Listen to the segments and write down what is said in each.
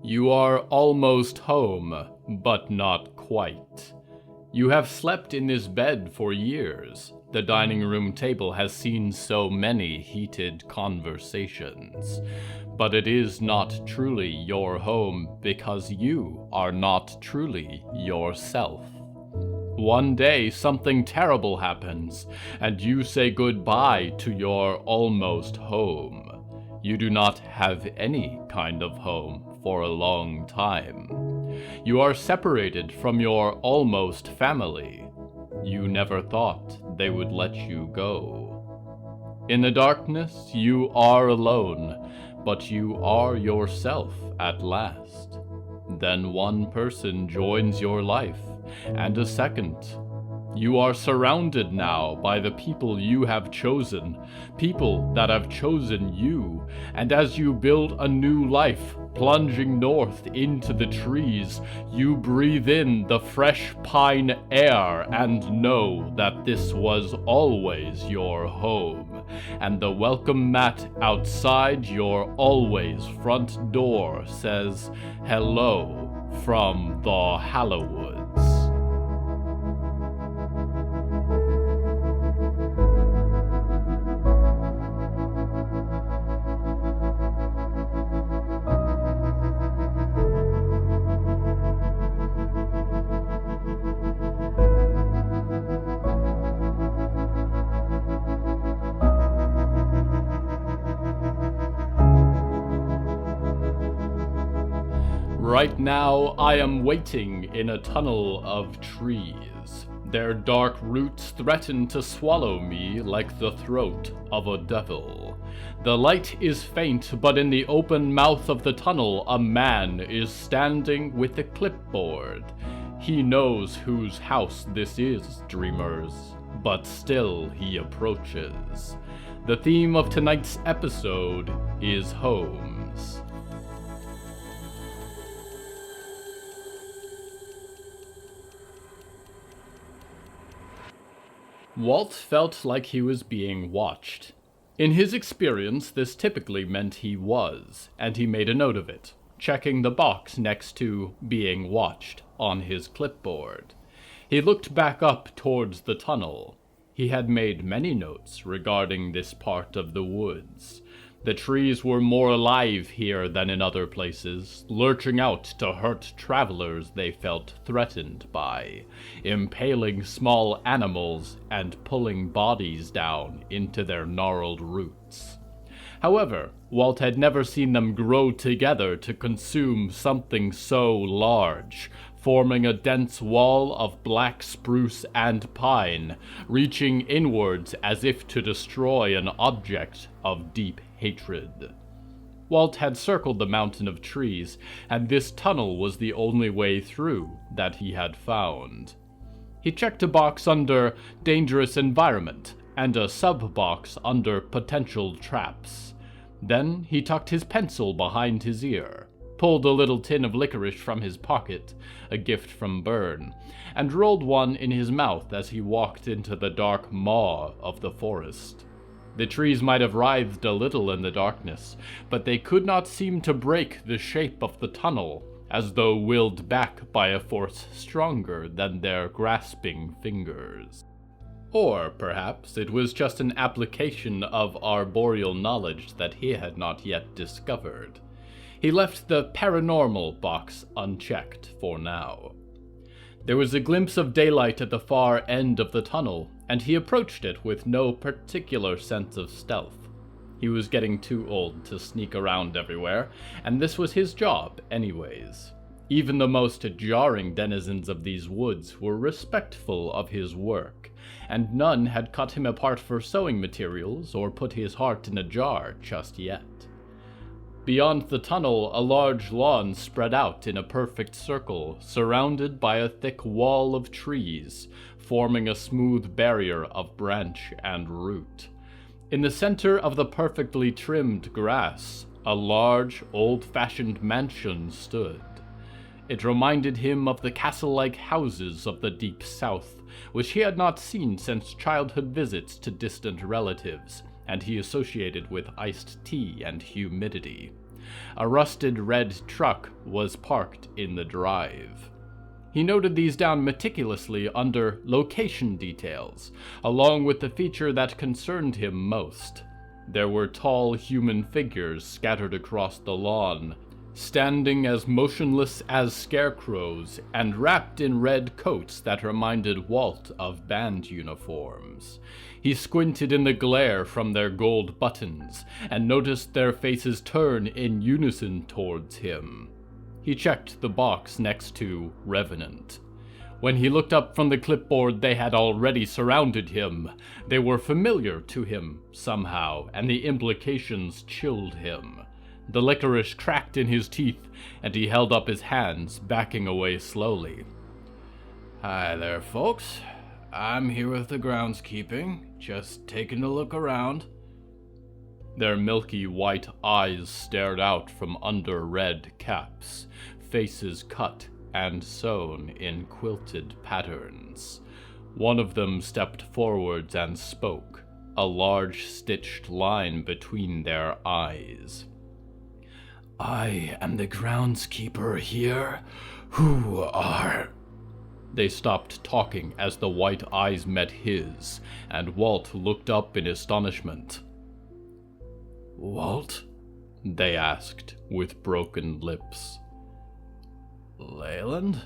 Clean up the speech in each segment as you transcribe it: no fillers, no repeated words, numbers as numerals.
You are almost home, but not quite. You have slept in this bed for years. The dining room table has seen so many heated conversations. But it is not truly your home because you are not truly yourself. One day something terrible happens, and you say goodbye to your almost home. You do not have any kind of home for a long time. You are separated from your almost family. You never thought they would let you go. In the darkness, you are alone, but you are yourself at last. Then one person joins your life, and a second. You are surrounded now by the people you have chosen, people that have chosen you, and as you build a new life, plunging north into the trees, you breathe in the fresh pine air and know that this was always your home, and the welcome mat outside your always front door says, "Hello from the Hallowoods." Right now, I am waiting in a tunnel of trees. Their dark roots threaten to swallow me like the throat of a devil. The light is faint, but in the open mouth of the tunnel, a man is standing with a clipboard. He knows whose house this is, dreamers, but still he approaches. The theme of tonight's episode is homes. Walt felt like he was being watched. In his experience, this typically meant he was, and he made a note of it, checking the box next to "being watched" on his clipboard. He looked back up towards the tunnel. He had made many notes regarding this part of the woods. The trees were more alive here than in other places, lurching out to hurt travelers they felt threatened by, impaling small animals and pulling bodies down into their gnarled roots. However, Walt had never seen them grow together to consume something so large, forming a dense wall of black spruce and pine, reaching inwards as if to destroy an object of deep hatred. Walt had circled the mountain of trees, and this tunnel was the only way through that he had found. He checked a box under dangerous environment and a sub-box under potential traps. Then he tucked his pencil behind his ear, pulled a little tin of licorice from his pocket, a gift from Byrne, and rolled one in his mouth as he walked into the dark maw of the forest. The trees might have writhed a little in the darkness, but they could not seem to break the shape of the tunnel, as though willed back by a force stronger than their grasping fingers. Or perhaps it was just an application of arboreal knowledge that he had not yet discovered. He left the paranormal box unchecked for now. There was a glimpse of daylight at the far end of the tunnel, and he approached it with no particular sense of stealth. He was getting too old to sneak around everywhere, and this was his job anyways. Even the most jarring denizens of these woods were respectful of his work, and none had cut him apart for sewing materials or put his heart in a jar just yet. Beyond the tunnel, a large lawn spread out in a perfect circle, surrounded by a thick wall of trees, forming a smooth barrier of branch and root. In the center of the perfectly trimmed grass, a large, old-fashioned mansion stood. It reminded him of the castle-like houses of the Deep South, which he had not seen since childhood visits to distant relatives, and he associated with iced tea and humidity. A rusted red truck was parked in the drive. He noted these down meticulously under location details, along with the feature that concerned him most. There were tall human figures scattered across the lawn, standing as motionless as scarecrows and wrapped in red coats that reminded Walt of band uniforms. He squinted in the glare from their gold buttons and noticed their faces turn in unison towards him. He checked the box next to Revenant. When he looked up from the clipboard, they had already surrounded him. They were familiar to him somehow, and the implications chilled him. The licorice cracked in his teeth, and he held up his hands, backing away slowly. "Hi there, folks. I'm here with the groundskeeping, just taking a look around." Their milky white eyes stared out from under red caps, faces cut and sewn in quilted patterns. One of them stepped forwards and spoke, a large stitched line between their eyes. "I am the groundskeeper here. Who are—" They stopped talking as the white eyes met his, and Walt looked up in astonishment. "Walt?" they asked, with broken lips. "Leyland?"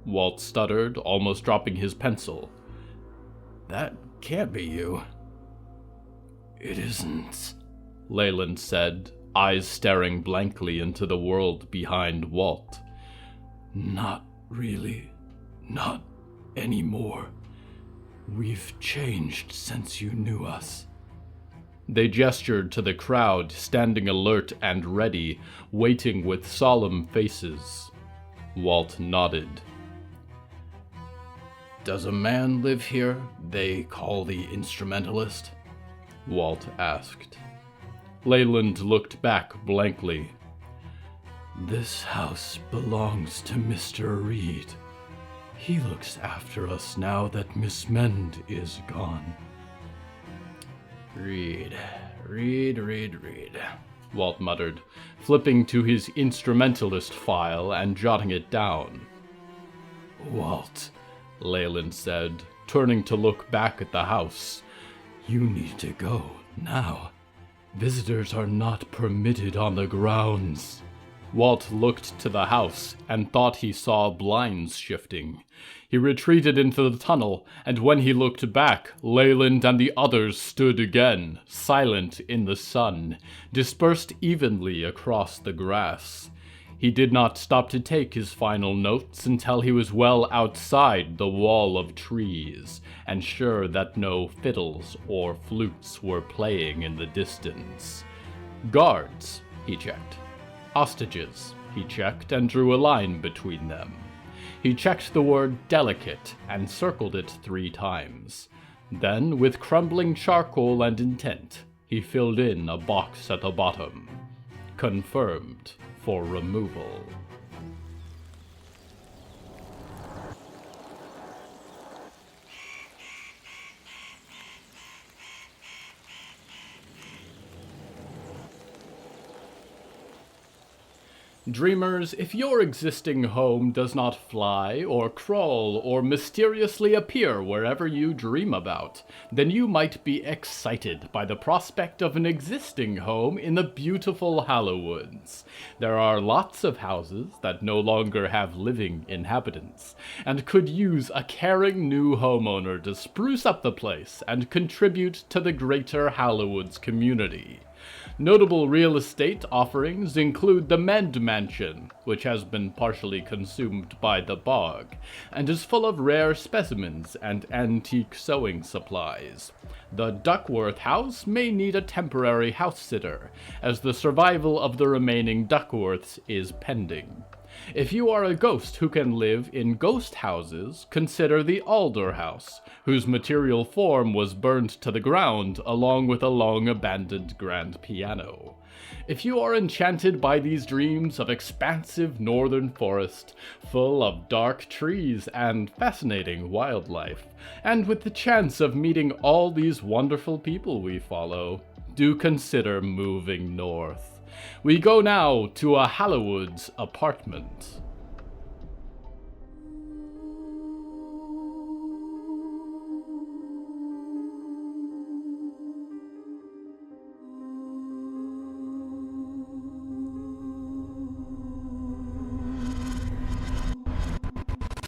Walt stuttered, almost dropping his pencil. "That can't be you." "It isn't," Leyland said, eyes staring blankly into the world behind Walt. "Not really. Not anymore. We've changed since you knew us." They gestured to the crowd, standing alert and ready, waiting with solemn faces. Walt nodded. "Does a man live here they call the instrumentalist?" Walt asked. Leyland looked back blankly. "This house belongs to Mr. Reed. He looks after us now that Miss Mend is gone." Reed, Walt muttered, flipping to his instrumentalist file and jotting it down. "Walt," Leyland said, turning to look back at the house, "you need to go, now. Visitors are not permitted on the grounds." Walt looked to the house and thought he saw blinds shifting. He retreated into the tunnel, and when he looked back, Leyland and the others stood again, silent in the sun, dispersed evenly across the grass. He did not stop to take his final notes until he was well outside the wall of trees, and sure that no fiddles or flutes were playing in the distance. Guards, he checked. Hostages, he checked and drew a line between them. He checked the word delicate and circled it 3 times. Then, with crumbling charcoal and intent, he filled in a box at the bottom. Confirmed for removal. Dreamers, if your existing home does not fly or crawl or mysteriously appear wherever you dream about, then you might be excited by the prospect of an existing home in the beautiful Hallowoods. There are lots of houses that no longer have living inhabitants, and could use a caring new homeowner to spruce up the place and contribute to the greater Hallowoods community. Notable real estate offerings include the Mend Mansion, which has been partially consumed by the bog, and is full of rare specimens and antique sewing supplies. The Duckworth House may need a temporary house-sitter, as the survival of the remaining Duckworths is pending. If you are a ghost who can live in ghost houses, consider the Alder House, whose material form was burned to the ground along with a long-abandoned grand piano. If you are enchanted by these dreams of expansive northern forest, full of dark trees and fascinating wildlife, and with the chance of meeting all these wonderful people we follow, do consider moving north. We go now to a Hallowoods apartment.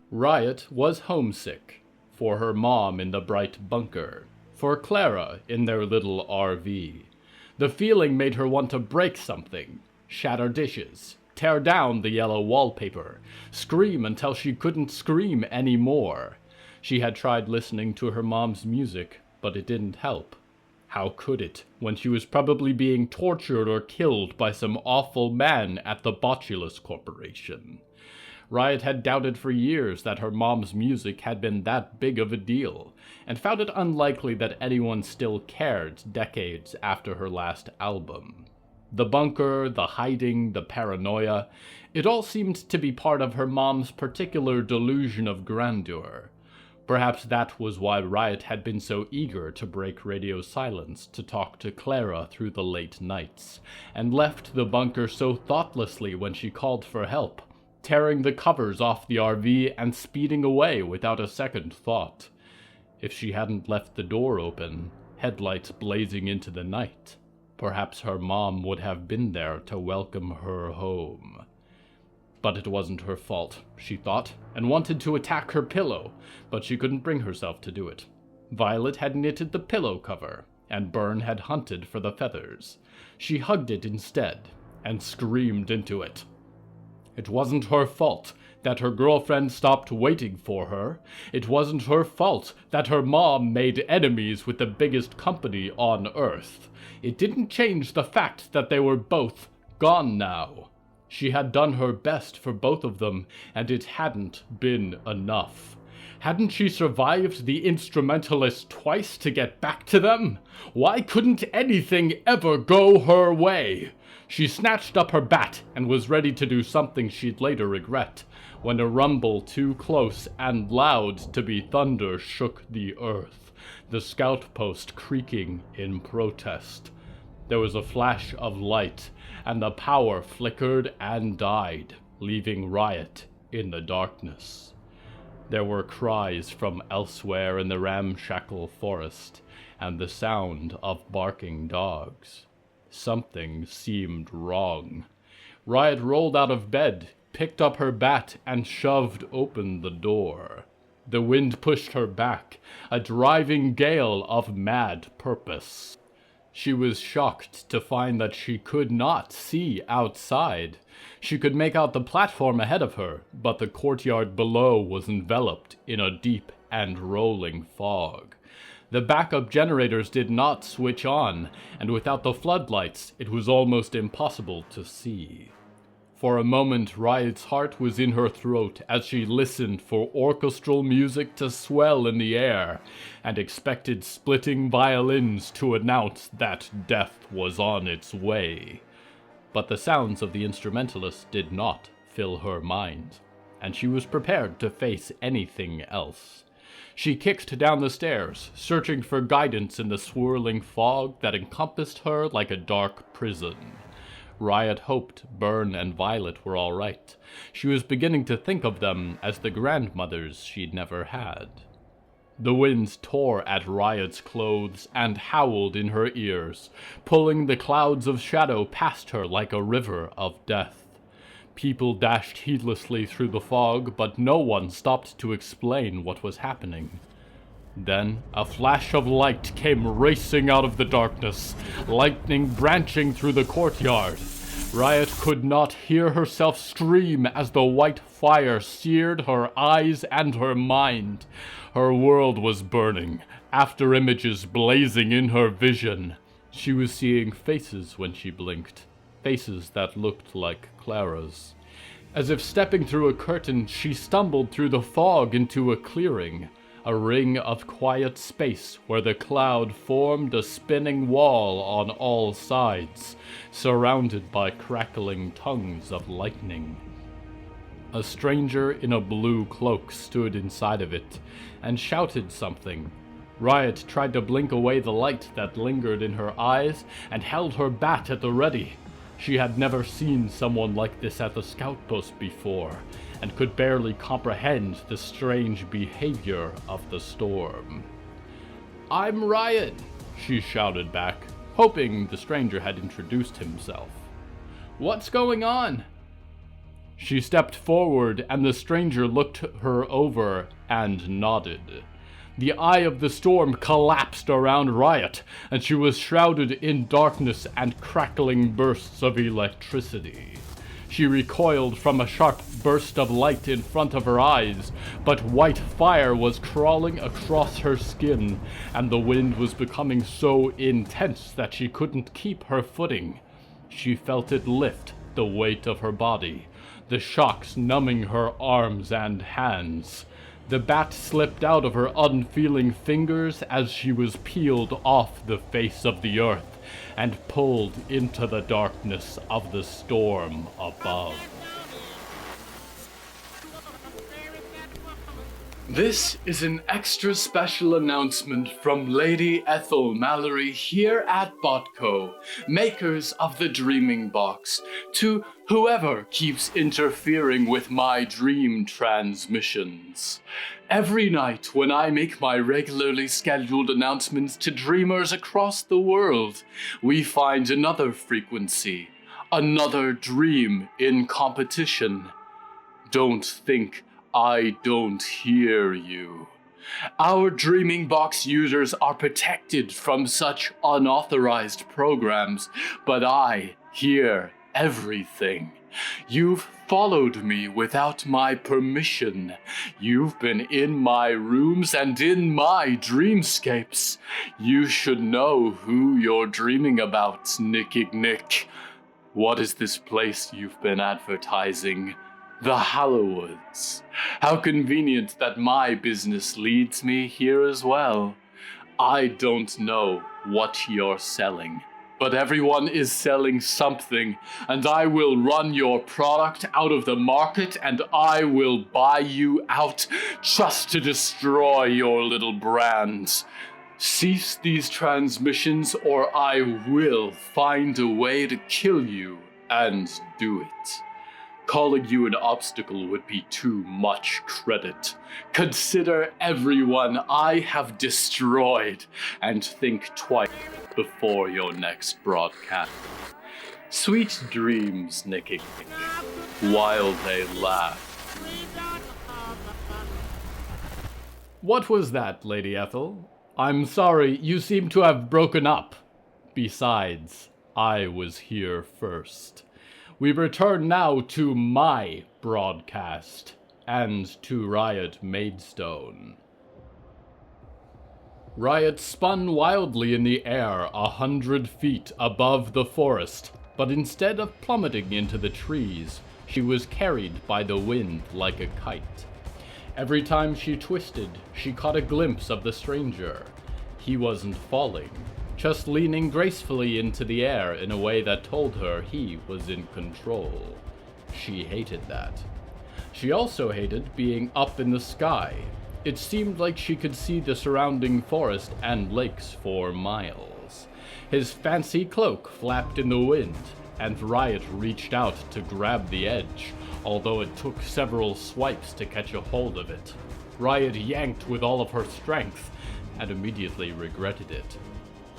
Riot was homesick, for her mom in the bright bunker, for Clara in their little RV. The feeling made her want to break something, shatter dishes, tear down the yellow wallpaper, scream until she couldn't scream anymore. She had tried listening to her mom's music, but it didn't help. How could it, when she was probably being tortured or killed by some awful man at the Botulus Corporation? Riot had doubted for years that her mom's music had been that big of a deal, and found it unlikely that anyone still cared decades after her last album. The bunker, the hiding, the paranoia, it all seemed to be part of her mom's particular delusion of grandeur. Perhaps that was why Riot had been so eager to break radio silence to talk to Clara through the late nights, and left the bunker so thoughtlessly when she called for help, tearing the covers off the RV and speeding away without a second thought. If she hadn't left the door open, headlights blazing into the night, perhaps her mom would have been there to welcome her home. But it wasn't her fault, she thought, and wanted to attack her pillow, but she couldn't bring herself to do it. Violet had knitted the pillow cover, and Byrne had hunted for the feathers. She hugged it instead, and screamed into it. It wasn't her fault that her girlfriend stopped waiting for her. It wasn't her fault that her mom made enemies with the biggest company on Earth. It didn't change the fact that they were both gone now. She had done her best for both of them, and it hadn't been enough. Hadn't she survived the instrumentalist twice to get back to them? Why couldn't anything ever go her way? She snatched up her bat and was ready to do something she'd later regret, when a rumble too close and loud to be thunder shook the earth, the scout post creaking in protest. There was a flash of light, and the power flickered and died, leaving Riot in the darkness. There were cries from elsewhere in the ramshackle forest, and the sound of barking dogs. Something seemed wrong. Riot rolled out of bed, picked up her bat, and shoved open the door. The wind pushed her back, a driving gale of mad purpose. She was shocked to find that she could not see outside. She could make out the platform ahead of her, but the courtyard below was enveloped in a deep and rolling fog. The backup generators did not switch on, and without the floodlights, it was almost impossible to see. For a moment, Riot's heart was in her throat as she listened for orchestral music to swell in the air, and expected splitting violins to announce that death was on its way. But the sounds of the instrumentalists did not fill her mind, and she was prepared to face anything else. She kicked down the stairs, searching for guidance in the swirling fog that encompassed her like a dark prison. Riot hoped Byrne and Violet were all right. She was beginning to think of them as the grandmothers she'd never had. The winds tore at Riot's clothes and howled in her ears, pulling the clouds of shadow past her like a river of death. People dashed heedlessly through the fog, but no one stopped to explain what was happening. Then a flash of light came racing out of the darkness, lightning branching through the courtyard. Riot could not hear herself scream as the white fire seared her eyes and her mind. Her world was burning, after images blazing in her vision. She was seeing faces when she blinked, faces that looked like Clara's. As if stepping through a curtain, she stumbled through the fog into a clearing, a ring of quiet space where the cloud formed a spinning wall on all sides, surrounded by crackling tongues of lightning. A stranger in a blue cloak stood inside of it, and shouted something. Riot tried to blink away the light that lingered in her eyes, and held her bat at the ready. She had never seen someone like this at the scout post before, and could barely comprehend the strange behavior of the storm. "I'm Riot," she shouted back, hoping the stranger had introduced himself. "What's going on?" She stepped forward, and the stranger looked her over and nodded. The eye of the storm collapsed around Riot, and she was shrouded in darkness and crackling bursts of electricity. She recoiled from a sharp burst of light in front of her eyes, but white fire was crawling across her skin, and the wind was becoming so intense that she couldn't keep her footing. She felt it lift the weight of her body, the shocks numbing her arms and hands. The bat slipped out of her unfeeling fingers as she was peeled off the face of the earth and pulled into the darkness of the storm above. This is an extra special announcement from Lady Ethel Mallory here at Botco, makers of the Dreaming Box, to whoever keeps interfering with my dream transmissions. Every night when I make my regularly scheduled announcements to dreamers across the world, we find another frequency, another dream in competition. Don't think I don't hear you. Our Dreaming Box users are protected from such unauthorized programs, but I hear everything. You've followed me without my permission. You've been in my rooms and in my dreamscapes. You should know who you're dreaming about, Nicky Nick. What is this place you've been advertising? The Hallowoods. How convenient that my business leads me here as well. I don't know what you're selling, but everyone is selling something, and I will run your product out of the market, and I will buy you out just to destroy your little brand. Cease these transmissions, or I will find a way to kill you, and do it. Calling you an obstacle would be too much credit. Consider everyone I have destroyed, and think twice before your next broadcast. Sweet dreams, Nicky, while they last. What was that, Lady Ethel? I'm sorry, you seem to have broken up. Besides, I was here first. We return now to my broadcast, and to Riot Maidstone. Riot spun wildly in the air 100 feet above the forest, but instead of plummeting into the trees, she was carried by the wind like a kite. Every time she twisted, she caught a glimpse of the stranger. He wasn't falling, just leaning gracefully into the air in a way that told her he was in control. She hated that. She also hated being up in the sky. It seemed like she could see the surrounding forest and lakes for miles. His fancy cloak flapped in the wind, and Riot reached out to grab the edge, although it took several swipes to catch a hold of it. Riot yanked with all of her strength, and immediately regretted it.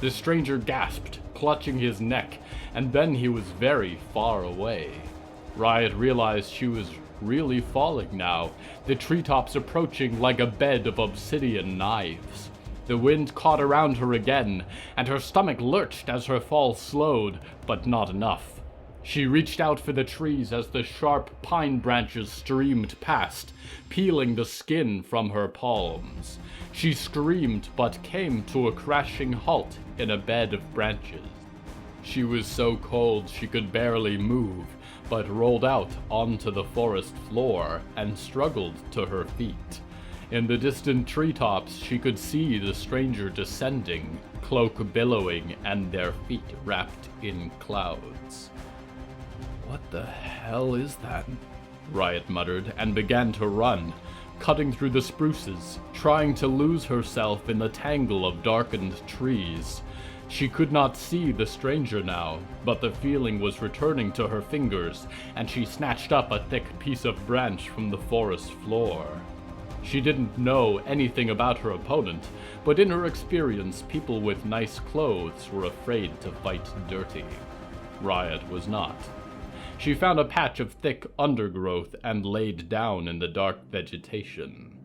The stranger gasped, clutching his neck, and then he was very far away. Riot realized she was really falling now, the treetops approaching like a bed of obsidian knives. The wind caught around her again, and her stomach lurched as her fall slowed, but not enough. She reached out for the trees as the sharp pine branches streamed past, peeling the skin from her palms. She screamed, but came to a crashing halt in a bed of branches. She was so cold she could barely move, but rolled out onto the forest floor and struggled to her feet. In the distant treetops, she could see the stranger descending, cloak billowing and their feet wrapped in clouds. "What the hell is that?" Riot muttered and began to run, cutting through the spruces, trying to lose herself in the tangle of darkened trees. She could not see the stranger now, but the feeling was returning to her fingers, and she snatched up a thick piece of branch from the forest floor. She didn't know anything about her opponent, but in her experience, people with nice clothes were afraid to fight dirty. Riot was not. She found a patch of thick undergrowth and laid down in the dark vegetation.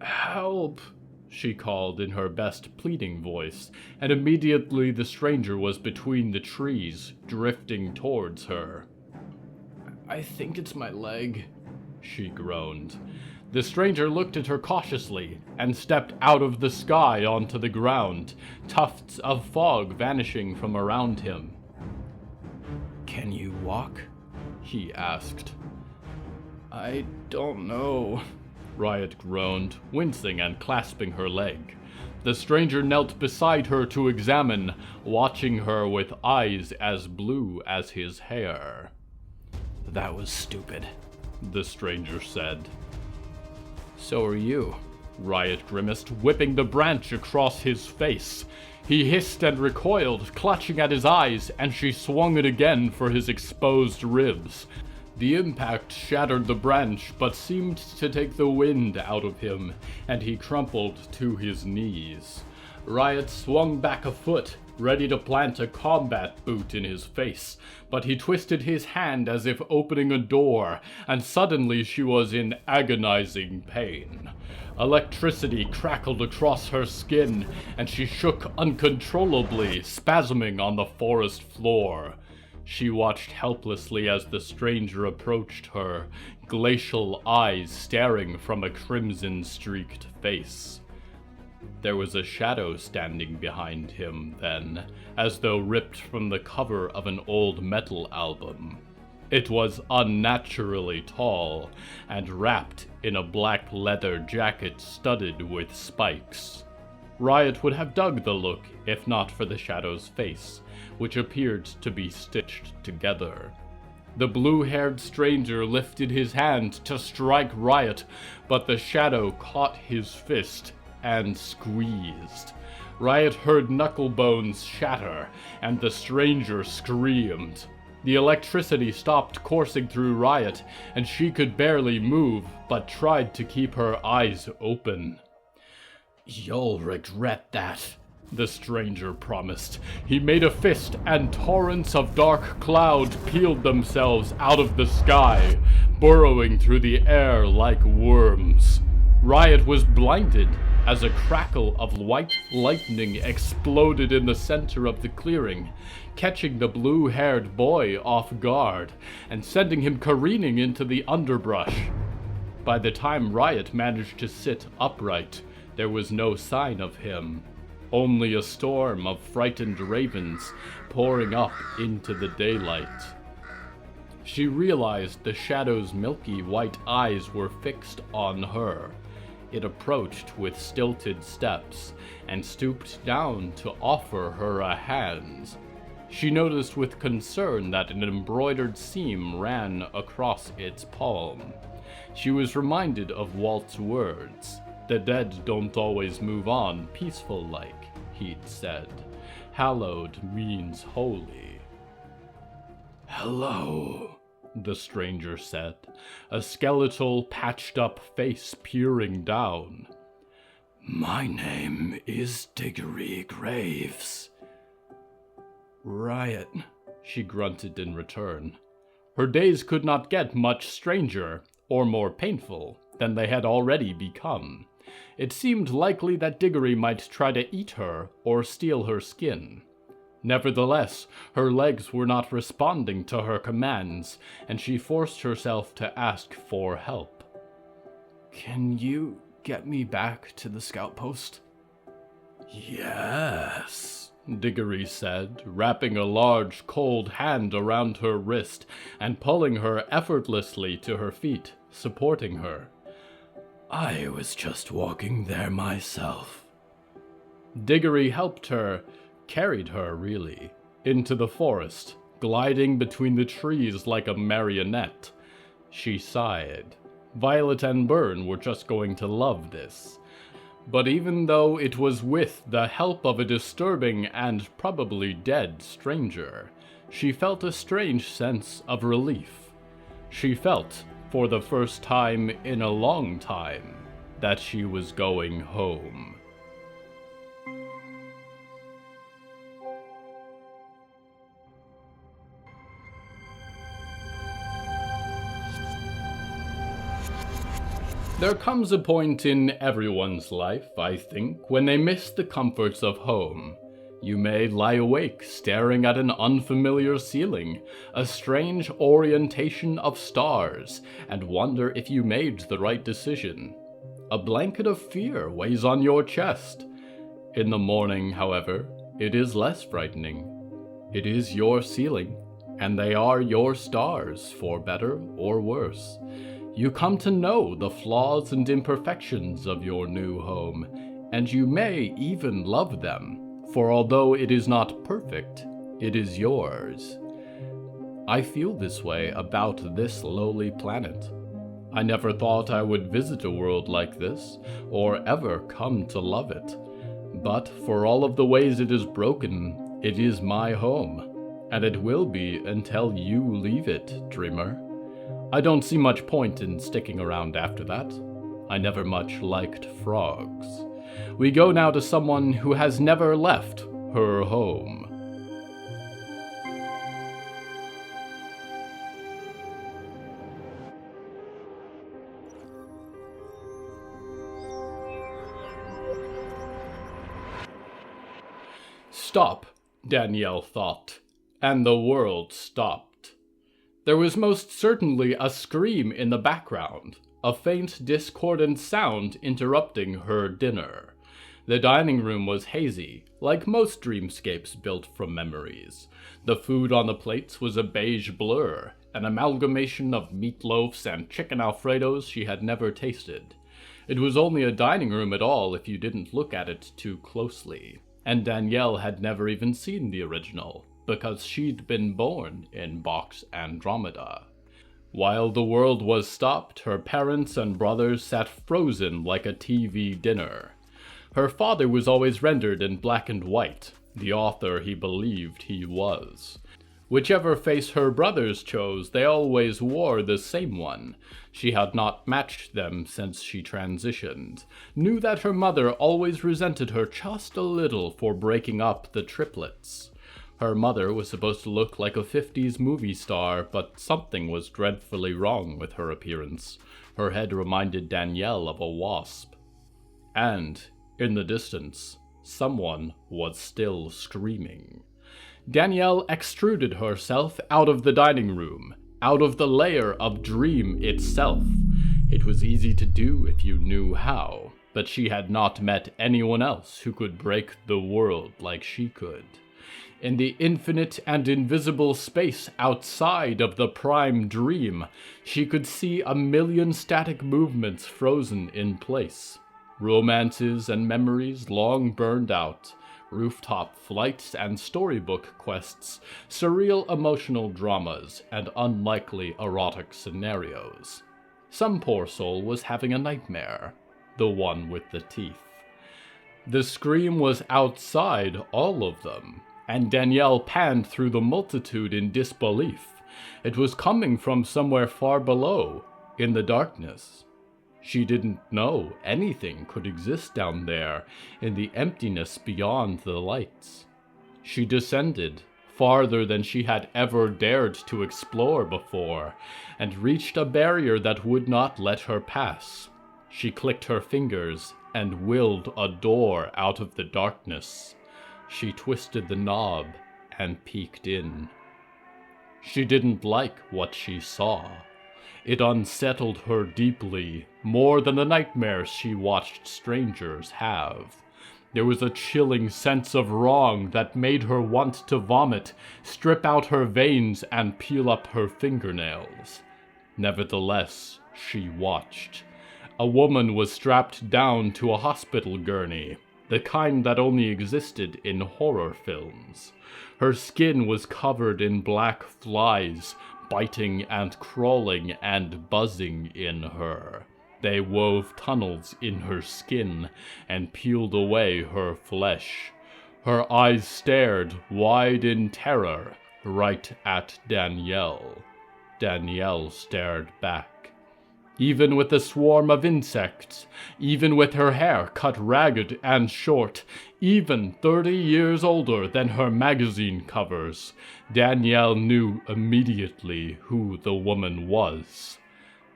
"Help!" she called in her best pleading voice, and immediately the stranger was between the trees, drifting towards her. "I think it's my leg," she groaned. The stranger looked at her cautiously and stepped out of the sky onto the ground, tufts of fog vanishing from around him. "Can you walk?" he asked. "I don't know," Riot groaned, wincing and clasping her leg. The stranger knelt beside her to examine, watching her with eyes as blue as his hair. "That was stupid," the stranger said. "So are you," Riot grimaced, whipping the branch across his face. He hissed and recoiled, clutching at his eyes, and she swung it again for his exposed ribs. The impact shattered the branch, but seemed to take the wind out of him, and he crumpled to his knees. Riot swung back a foot, ready to plant a combat boot in his face, but he twisted his hand as if opening a door, and suddenly she was in agonizing pain. Electricity crackled across her skin, and she shook uncontrollably, spasming on the forest floor. She watched helplessly as the stranger approached her, glacial eyes staring from a crimson-streaked face. There was a shadow standing behind him then, as though ripped from the cover of an old metal album. It was unnaturally tall, and wrapped in a black leather jacket studded with spikes. Riot would have dug the look if not for the shadow's face, which appeared to be stitched together. The blue-haired stranger lifted his hand to strike Riot, but the shadow caught his fist and squeezed. Riot heard knuckle bones shatter, and the stranger screamed. The electricity stopped coursing through Riot, and she could barely move, but tried to keep her eyes open. "You'll regret that," the stranger promised. He made a fist, and torrents of dark cloud peeled themselves out of the sky, burrowing through the air like worms. Riot was blinded as a crackle of white lightning exploded in the center of the clearing, catching the blue-haired boy off guard and sending him careening into the underbrush. By the time Riot managed to sit upright, there was no sign of him, only a storm of frightened ravens pouring up into the daylight. She realized the shadow's milky white eyes were fixed on her. It approached with stilted steps and stooped down to offer her a hand. She noticed with concern that an embroidered seam ran across its palm. She was reminded of Walt's words. "The dead don't always move on peaceful-like," he'd said. "Hallowed means holy." "Hello," the stranger said, a skeletal, patched-up face peering down. "My name is Diggory Graves." "Riot," she grunted in return. Her days could not get much stranger, or more painful, than they had already become. It seemed likely that Diggory might try to eat her or steal her skin. Nevertheless, her legs were not responding to her commands, and she forced herself to ask for help. "Can you get me back to the scout post?" "Yes," Diggory said, wrapping a large, cold hand around her wrist and pulling her effortlessly to her feet, supporting her. "I was just walking there myself." Diggory helped her, carried her, really, into the forest, gliding between the trees like a marionette. She sighed. Violet and Byrne were just going to love this. But even though it was with the help of a disturbing and probably dead stranger, she felt a strange sense of relief. She felt, for the first time in a long time, that she was going home. There comes a point in everyone's life, I think, when they miss the comforts of home. You may lie awake staring at an unfamiliar ceiling, a strange orientation of stars, and wonder if you made the right decision. A blanket of fear weighs on your chest. In the morning, however, it is less frightening. It is your ceiling, and they are your stars, for better or worse. You come to know the flaws and imperfections of your new home, and you may even love them, for although it is not perfect, it is yours. I feel this way about this lowly planet. I never thought I would visit a world like this, or ever come to love it. But for all of the ways it is broken, it is my home, and it will be until you leave it, dreamer. I don't see much point in sticking around after that. I never much liked frogs. We go now to someone who has never left her home. Stop, Danielle thought, and the world stopped. There was most certainly a scream in the background, a faint discordant sound interrupting her dinner. The dining room was hazy, like most dreamscapes built from memories. The food on the plates was a beige blur, an amalgamation of meatloafs and chicken alfredos she had never tasted. It was only a dining room at all if you didn't look at it too closely, and Danielle had never even seen the original, because she'd been born in Box Andromeda. While the world was stopped, her parents and brothers sat frozen like a TV dinner. Her father was always rendered in black and white, the author he believed he was. Whichever face her brothers chose, they always wore the same one. She had not matched them since she transitioned, knew that her mother always resented her just a little for breaking up the triplets. Her mother was supposed to look like a 50s movie star, but something was dreadfully wrong with her appearance. Her head reminded Danielle of a wasp. And, in the distance, someone was still screaming. Danielle extruded herself out of the dining room, out of the layer of dream itself. It was easy to do if you knew how, but she had not met anyone else who could break the world like she could. In the infinite and invisible space outside of the prime dream, she could see a million static movements frozen in place. Romances and memories long burned out, rooftop flights and storybook quests, surreal emotional dramas, and unlikely erotic scenarios. Some poor soul was having a nightmare, the one with the teeth. The scream was outside all of them, and Danielle panned through the multitude in disbelief. It was coming from somewhere far below, in the darkness. She didn't know anything could exist down there, in the emptiness beyond the lights. She descended, farther than she had ever dared to explore before, and reached a barrier that would not let her pass. She clicked her fingers and willed a door out of the darkness. She twisted the knob and peeked in. She didn't like what she saw. It unsettled her deeply, more than the nightmares she watched strangers have. There was a chilling sense of wrong that made her want to vomit, strip out her veins, and peel up her fingernails. Nevertheless, she watched. A woman was strapped down to a hospital gurney, the kind that only existed in horror films. Her skin was covered in black flies, biting and crawling and buzzing in her. They wove tunnels in her skin and peeled away her flesh. Her eyes stared wide in terror right at Danielle. Danielle stared back. Even with the swarm of insects, even with her hair cut ragged and short, even 30 years older than her magazine covers, Danielle knew immediately who the woman was.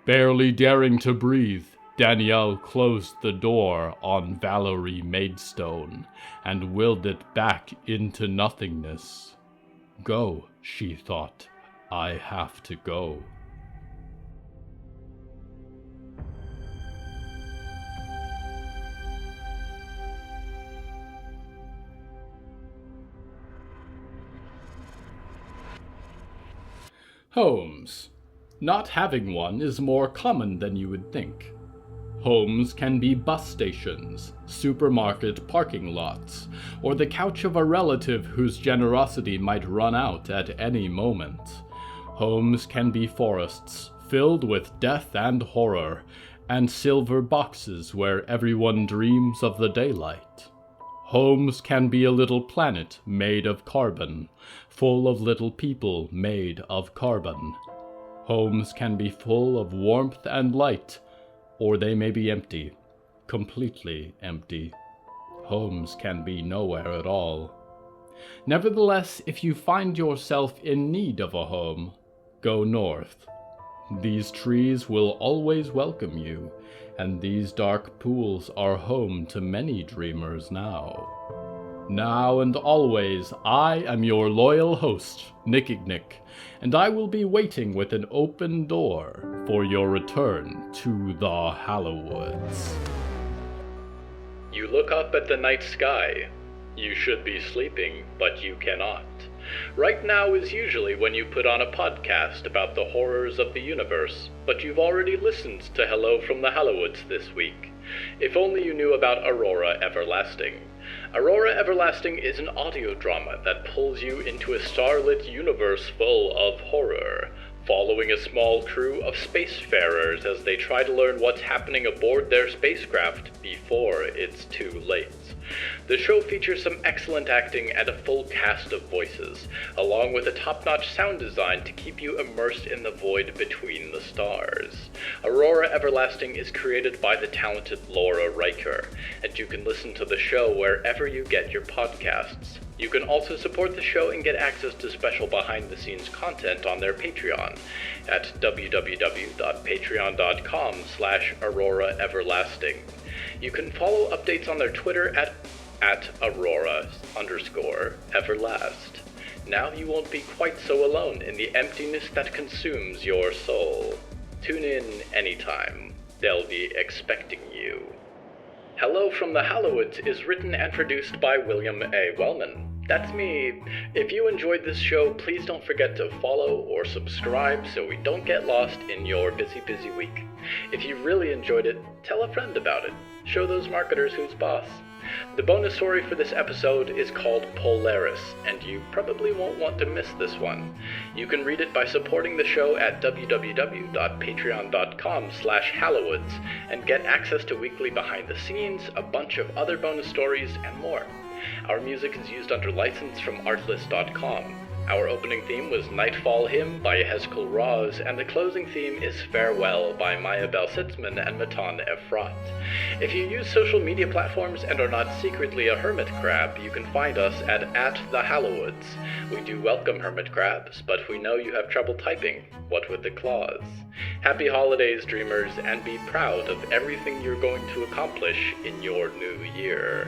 Barely daring to breathe, Danielle closed the door on Valerie Maidstone and willed it back into nothingness. Go, she thought. I have to go. Homes. Not having one is more common than you would think. Homes can be bus stations, supermarket parking lots, or the couch of a relative whose generosity might run out at any moment. Homes can be forests, filled with death and horror, and silver boxes where everyone dreams of the daylight. Homes can be a little planet made of carbon, full of little people made of carbon. Homes can be full of warmth and light, or they may be empty, completely empty. Homes can be nowhere at all. Nevertheless, if you find yourself in need of a home, go north. These trees will always welcome you, and these dark pools are home to many dreamers now. Now and always, I am your loyal host, Nickignick, and I will be waiting with an open door for your return to the Hallowoods. You look up at the night sky. You should be sleeping, but you cannot. Right now is usually when you put on a podcast about the horrors of the universe, but you've already listened to Hello from the Hallowoods this week. If only you knew about Aurora Everlasting. Aurora Everlasting is an audio drama that pulls you into a starlit universe full of horror, following a small crew of spacefarers as they try to learn what's happening aboard their spacecraft before it's too late. The show features some excellent acting and a full cast of voices, along with a top-notch sound design to keep you immersed in the void between the stars. Aurora Everlasting is created by the talented Laura Riker, and you can listen to the show wherever you get your podcasts. You can also support the show and get access to special behind-the-scenes content on their Patreon at www.patreon.com/Aurora Everlasting. You can follow updates on their Twitter at Aurora_Everlast. Now you won't be quite so alone in the emptiness that consumes your soul. Tune in anytime. They'll be expecting you. Hello from the Hallowoods is written and produced by William A. Wellman. That's me. If you enjoyed this show, please don't forget to follow or subscribe so we don't get lost in your busy week. If you really enjoyed it, tell a friend about it. Show those marketers who's boss. The bonus story for this episode is called Polaris, and you probably won't want to miss this one. You can read it by supporting the show at www.patreon.com/Hallowoods and get access to weekly behind the scenes, a bunch of other bonus stories, and more. Our music is used under license from Artlist.com. Our opening theme was Nightfall Hymn by Yehezkel Raz, and the closing theme is Farewell by Maya Belsitzman and Matan Ephrat. If you use social media platforms and are not secretly a hermit crab, you can find us at the Hallowoods. We do welcome hermit crabs, but we know you have trouble typing. What with the claws? Happy holidays, dreamers, and be proud of everything you're going to accomplish in your new year.